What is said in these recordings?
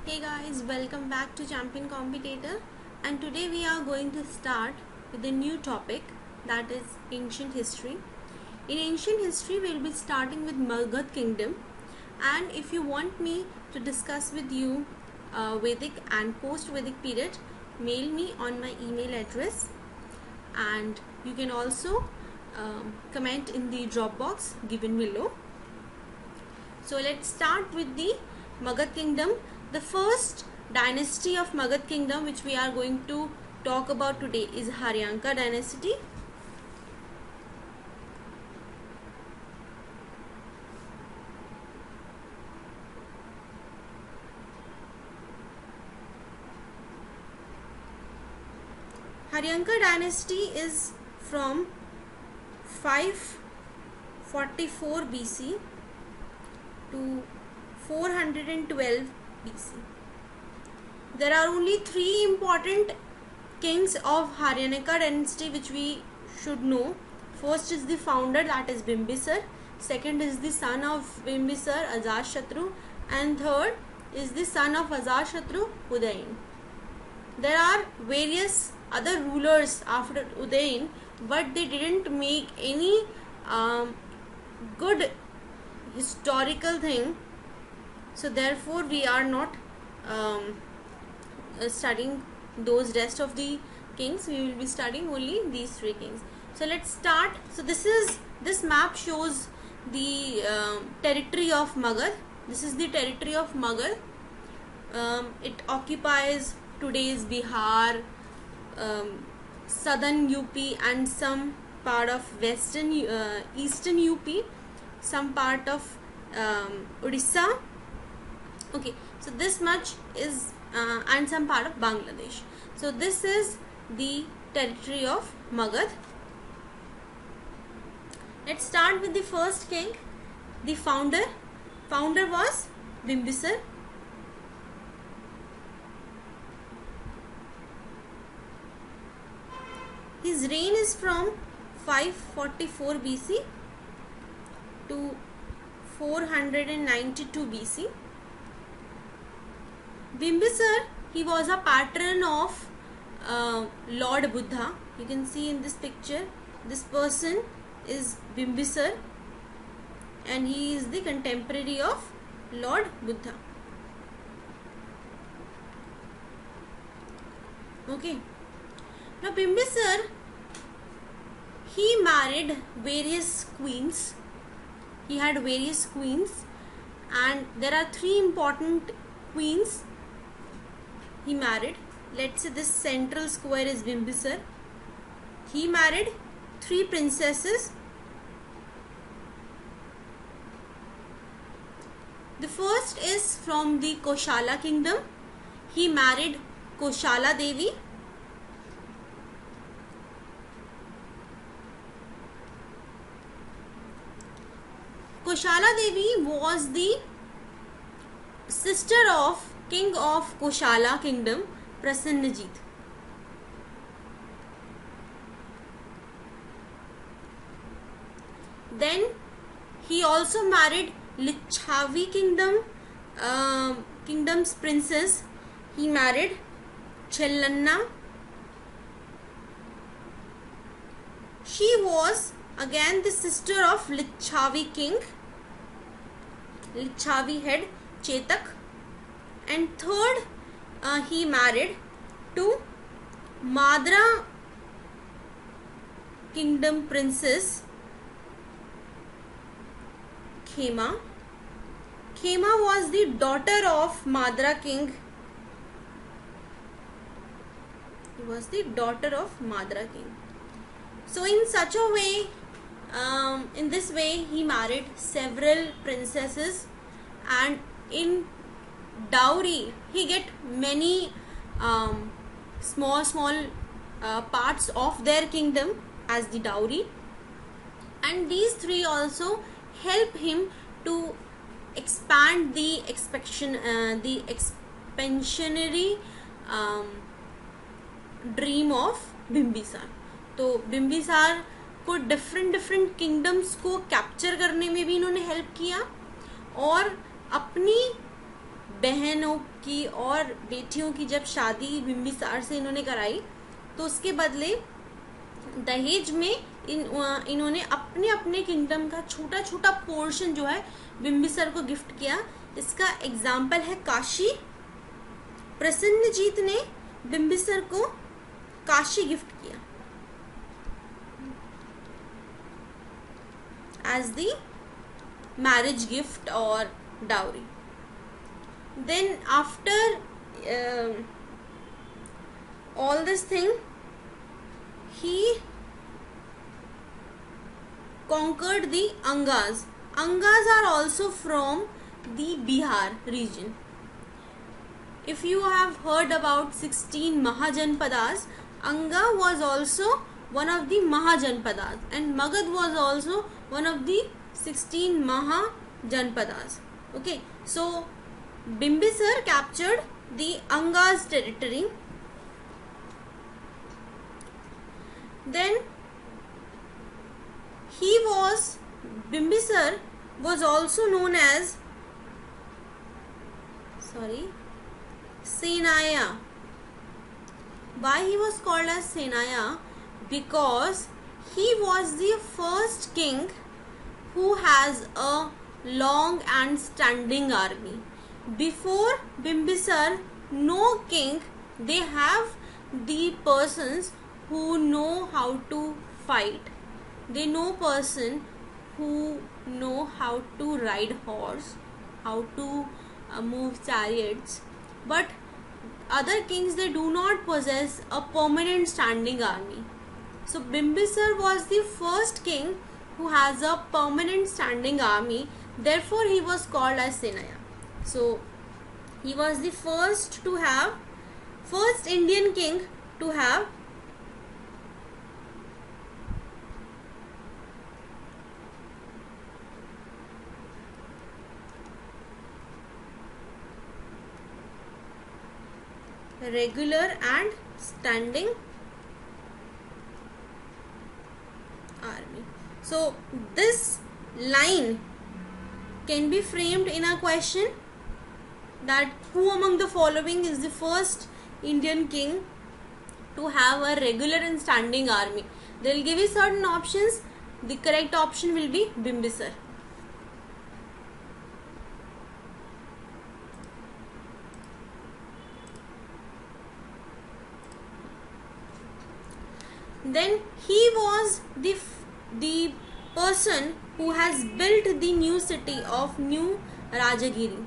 Hey guys, welcome back to Champion Competitor, and today we are going to start with a new topic, that is ancient history. In ancient history, we'll be starting with Magadh Kingdom, and if you want me to discuss with you Vedic and post-Vedic period, mail me on my email address, and you can also comment in the drop box given below. So let's start with the Magadh Kingdom. The first dynasty of Magadh Kingdom which we are going to talk about today is Haryanka dynasty. Haryanka dynasty is from 544 BC to 412 BC. There are only three important kings of Haryanka dynasty which we should know. First is the founder, that is Bimbisar. Second is the son of Bimbisar, Ajatashatru, and third is the son of Ajatashatru, Udayin. There are various other rulers after Udayin, but they didn't make any good historical thing, so therefore we are not studying those rest of the kings. We will be studying only these three kings. So let's start. So this map shows the territory of Magadh. This is the territory of Magadh. It occupies today's Bihar, southern UP, and some part of western eastern UP, some part of Odisha. Okay, so this much is and some part of Bangladesh. So this is the territory of Magadh. Let's start with the first king, the founder. Founder was Bimbisar. His reign is from 544 BC to 492 BC. Bimbisar, he was a patron of Lord Buddha. You can see in this picture, this person is Bimbisar, and he is the contemporary of Lord Buddha. Okay. Now Bimbisar, he married various queens. He had various queens, and there are three important queens he married. Let's say this central square is Bimbisar. He married three princesses. The first is from the Koshala kingdom. He married Koshala Devi. Koshala Devi was the sister of king of Koshala kingdom, Prasenajit. Then he also married Lichavi kingdom's princess. He married Chellanna. She was again the sister of Lichavi king, Lichavi head Chetak. And third, he married to Madra kingdom princess Khema. Khema was the daughter of Madra king. He was the daughter of Madra king. So in such a way, in this way he married several princesses, and in dowry he get many small parts of their kingdom as the dowry, and these three also help him to expand the expansionary dream of Bimbisara. तो बिम्बिसार को different kingdoms को capture करने में भी इन्होंने help किया, और अपनी बहनों की और बेटियों की जब शादी बिंबिसार से इन्होंने कराई तो उसके बदले दहेज में इन्होंने अपने अपने किंगडम का छोटा छोटा पोर्शन जो है बिंबिसार को गिफ्ट किया। इसका एग्जाम्पल है काशी। प्रसन्नजीत ने बिंबिसार को काशी गिफ्ट किया as the marriage gift or dowry. Then after all this thing, he conquered the Angas. Angas are also from the Bihar region. If you have heard about 16 Mahajanpadas, Anga was also one of the Mahajanpadas and Magad was also one of the 16 Mahajanpadas. Okay, so Bimbisar captured the Angas territory. Then Bimbisar was also known as Senaya. Why he was called as Senaya? Because he was the first king who has a long and standing army. Before Bimbisar, no king, they have the persons who know how to fight. They know person who know how to ride horse, how to move chariots. But other kings, they do not possess a permanent standing army. So Bimbisar was the first king who has a permanent standing army. Therefore, he was called as Senaya. So he was the first Indian king to have regular and standing army. So this line can be framed in a question that who among the following is the first Indian king to have a regular and standing army? They will give you certain options. The correct option will be Bimbisar. Then he was the person who has built the new city of New Rajagiri.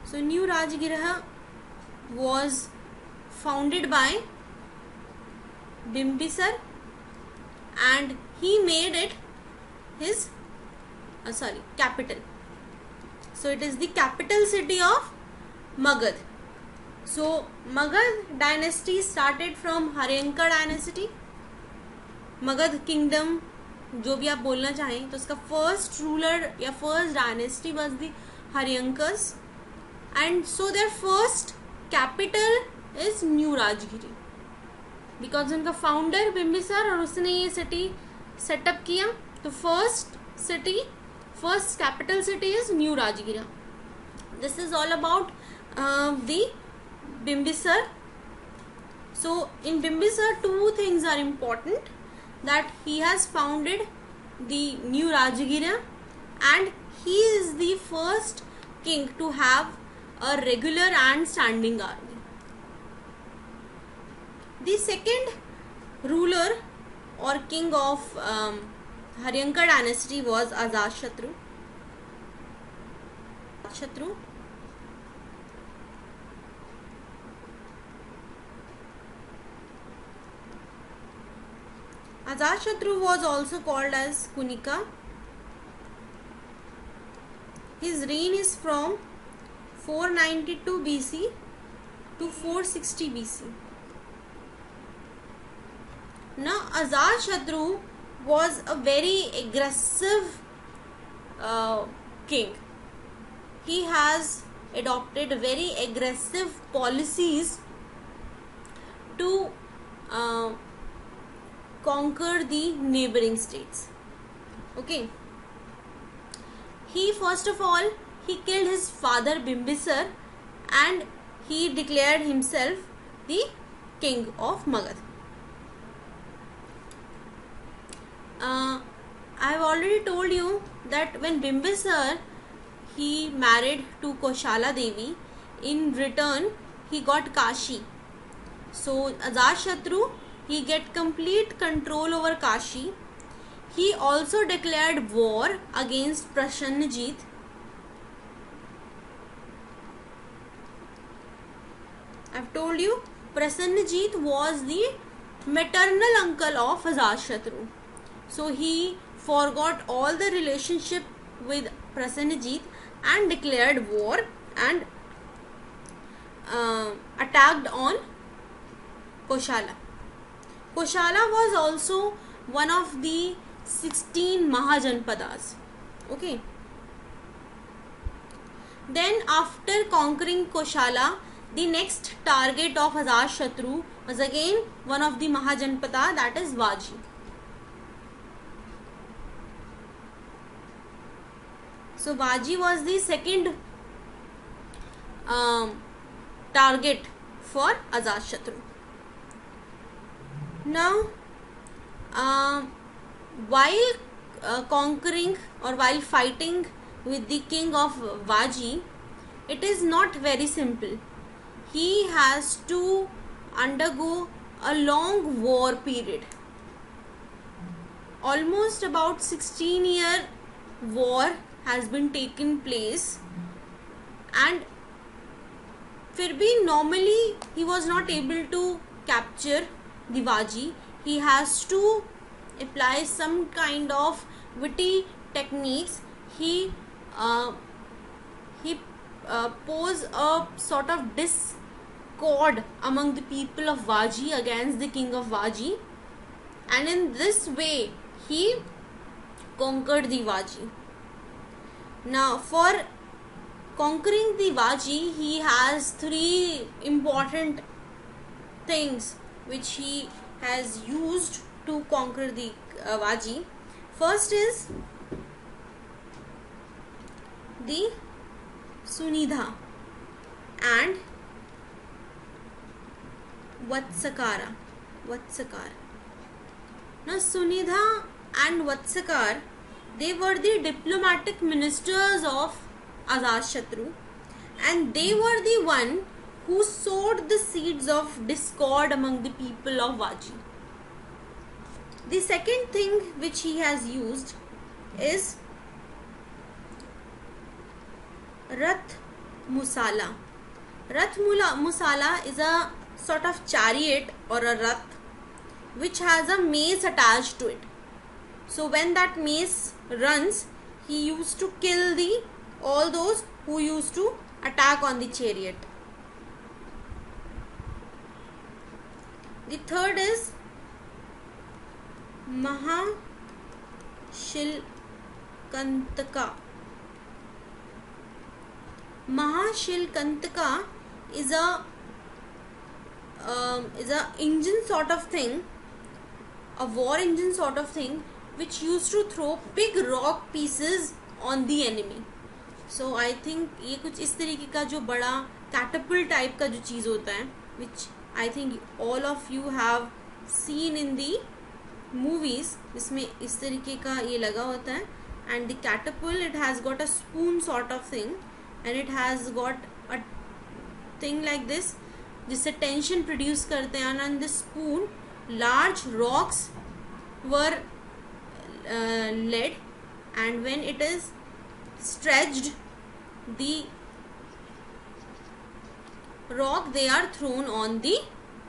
So New Rajagiriha was founded by Bimbisar and he made it his capital. So it is the capital city of Magad. So Magad dynasty started from Haryanka dynasty. Magad kingdom, जो भी आप बोलना चाहें, तो उसका first ruler या first dynasty was the Haryankas, and so their first capital is New Rajgiri because उनका founder Bimbisara और उसने ये city set up किया. तो first capital city is New Rajgiri. This is all about the Bimbisar. So in Bimbisar, two things are important, that he has founded the New Rajagiri and he is the first king to have a regular and standing army. The second ruler or king of Haryanka dynasty was Ajatashatru. Ajatashatru was also called as Kunika. His reign is from 492 BC to 460 BC. Now Ajatashatru was a very aggressive king. He has adopted very aggressive policies to conquer the neighboring states. Okay. He first of all he killed his father Bimbisar and he declared himself the king of Magad. I have already told you that when Bimbisar he married to Koshala Devi, in return he got Kashi. So Ajatashatru he get complete control over Kashi. He also declared war against Prasenajit. I have told you Prasenajit was the maternal uncle of Ajatashatru. So he forgot all the relationship with Prasenajit and declared war and attacked on Koshala. Koshala was also one of the 16 Mahajanpadas. Okay. Then after conquering Koshala, the next target of Ajatashatru was again one of the Mahajanpada, that is Vaji. So Vaji was the second target for Ajatashatru. Now, while conquering or while fighting with the king of Vaji, it is not very simple. He has to undergo a long war period. Almost about 16-year war has been taken place, and फिर भी normally he was not able to capture the Vaji. He has to apply some kind of witty techniques. He pose a sort of discord among the people of Vaji against the king of Vaji, and in this way he conquered the Vaji. Now for conquering the Vaji, he has three important things which he has used to conquer the Vaji. First is the Sunidha and Vatsakara. Now Sunidha and Vatsakar, they were the diplomatic ministers of Ajatashatru, and they were the one who sowed the seeds of discord among the people of Vaji. The second thing which he has used is Rath Musala. Rath Musala is a sort of chariot or a rath which has a mace attached to it. So when that mace runs, he used to kill all those who used to attack on the chariot. The third is Mahashilkantaka. Mahashilkantaka is a engine sort of thing, a war engine sort of thing, which used to throw big rock pieces on the enemy. So I think ये कुछ इस तरीके का जो बड़ा catapult type का जो चीज़ होता है, which I think all of you have seen in the movies, इसमें इस तरीके का ये लगा होता है, and the catapult, it has got a spoon sort of thing, and it has got a thing like this जिससे tension produce करते हैं, and on this spoon large rocks were led, and when it is stretched, the rock they are thrown on the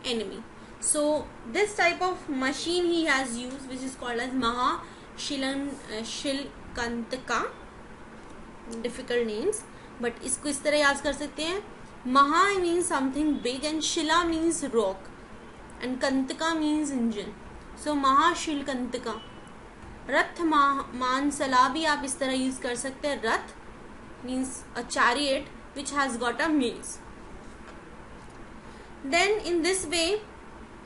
enemy. So this type of machine he has used, which is called as Mahashilkantaka. Difficult names, but इसको इस तरह याद कर सकते हैं. Maha means something big and Shila means rock and Kantaka means engine. So Mahashilkantaka. रथ मानसला भी आप इस तरह यूज कर सकते हैं. रथ means a chariot which has got a mace. Then in this way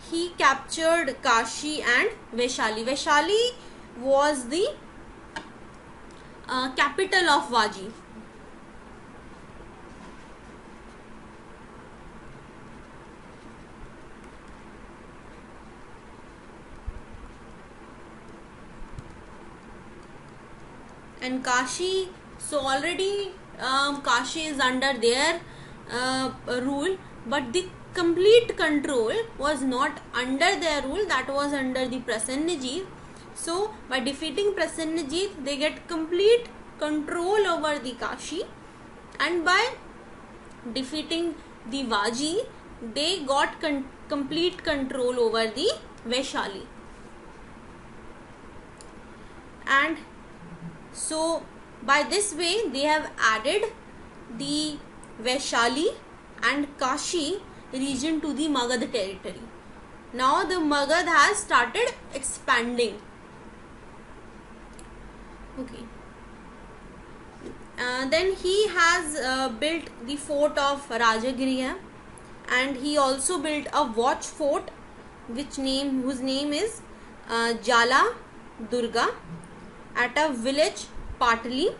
he captured Kashi and Vaishali. Vaishali was the capital of Vaji. And Kashi, so already Kashi is under their rule, but the complete control was not under their rule, that was under the Prasenajit. So by defeating Prasenajit, they get complete control over the Kashi, and by defeating the Vaji, they got complete control over the Vaishali. And so by this way they have added the Vaishali and Kashi region to the Magad territory. Now the Magad has started expanding. Okay. Then he has built the fort of Rajagriha, and he also built a watch fort whose name is Jala Durga at a village Patali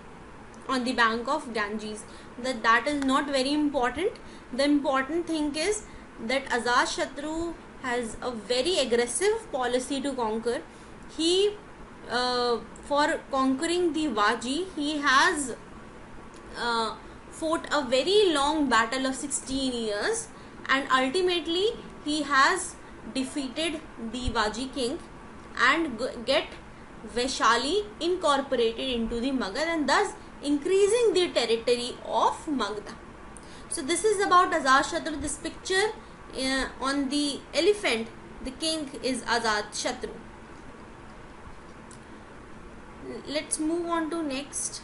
on the bank of Ganges. That is not very important. The important thing is that Ajatashatru has a very aggressive policy to conquer. He for conquering the Vaji, he has fought a very long battle of 16 years, and ultimately he has defeated the Vaji king and get Vaishali incorporated into the Magad, and thus increasing the territory of Magda. So this is about Ajatashatru. This picture on the elephant, the king is Ajatashatru. Let's move on to next.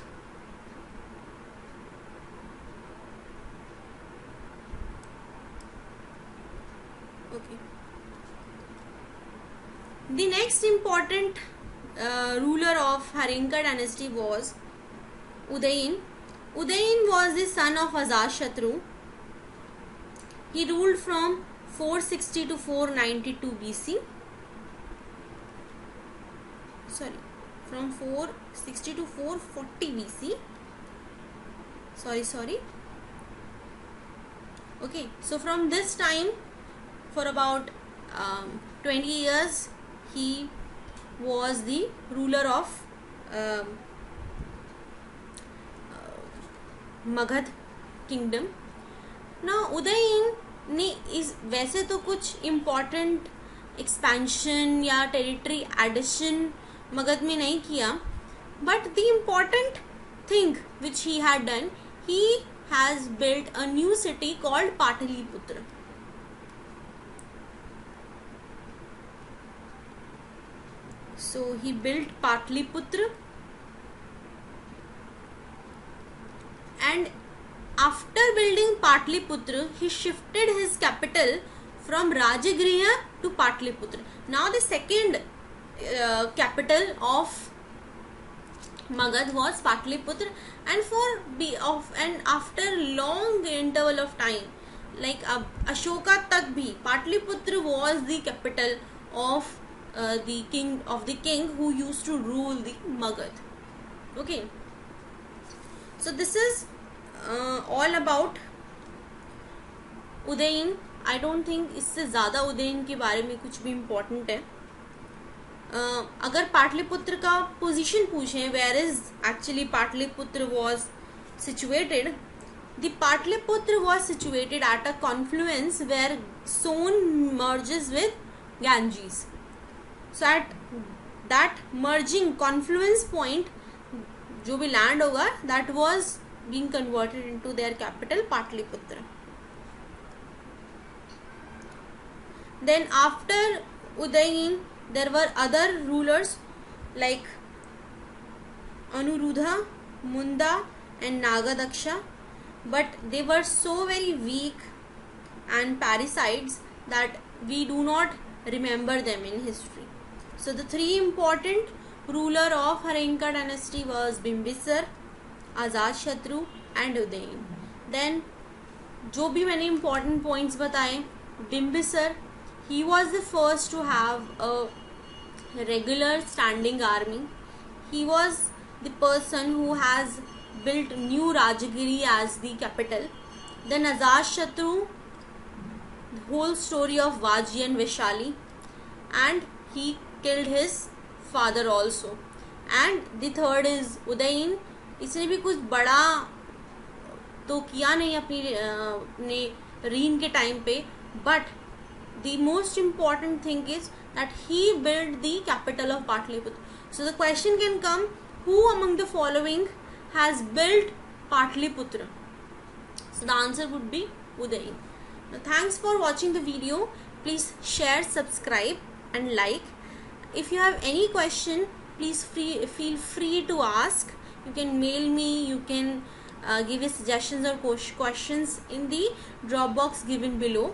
Okay. The next important ruler of Harinka dynasty was Udayin. Udayin was the son of Ajatashatru. He ruled from 460 to 492 BC. From 460 to 440 BC. Okay, so from this time, for about 20 years, he was the ruler of Magad kingdom. Now Udayin ने इस वैसे तो कुछ important expansion या territory addition Magadh में नहीं किया, but the important thing which he had done, he has built a new city called Pataliputra. So he built Patliputra, and after building Patliputra, he shifted his capital from Rajagriha to Patliputra. Now the second capital of Magad was Patliputra, and after long interval of time, like Ashoka tak bhi, Patliputra was the capital of the king who used to rule the Magad. Okay, so this is all about Udayin. I don't think इससे ज़्यादा उदयन के बारे में कुछ भी important है. अगर पाटलिपुत्र का पोजीशन पूछें, where is actually Pataliputra was situated, the Patliputra was situated at a confluence where Son merges with Ganges. So at that merging confluence point, जो भी land होगा, that was being converted into their capital Patliputra. Then after Udayin, there were other rulers like Anuruddha, Munda and Nagadaksha, but they were so very weak and parricides that we do not remember them in history. So the three important ruler of Harinka dynasty was Bimbisar, Ajatashatru and Udayin. Then जो भी मैंने important points बताए, Bimbisar, he was the first to have a regular standing army. He was the person who has built new Rajagiri as the capital. Then Ajatashatru, the whole story of Vaji and Vishali, and he killed his father also. And the third is Udayin. इसने भी कुछ बड़ा तो किया नहीं अपने reign के time पे, but the most important thing is that he build the capital of Pataliputra. So the question can come, who among the following has build Pataliputra? So the answer would be Udayin. Now, thanks for watching the video. Please share, subscribe and like. If you have any question, please feel free to ask. You can mail me, you can give your suggestions or questions in the drop box given below.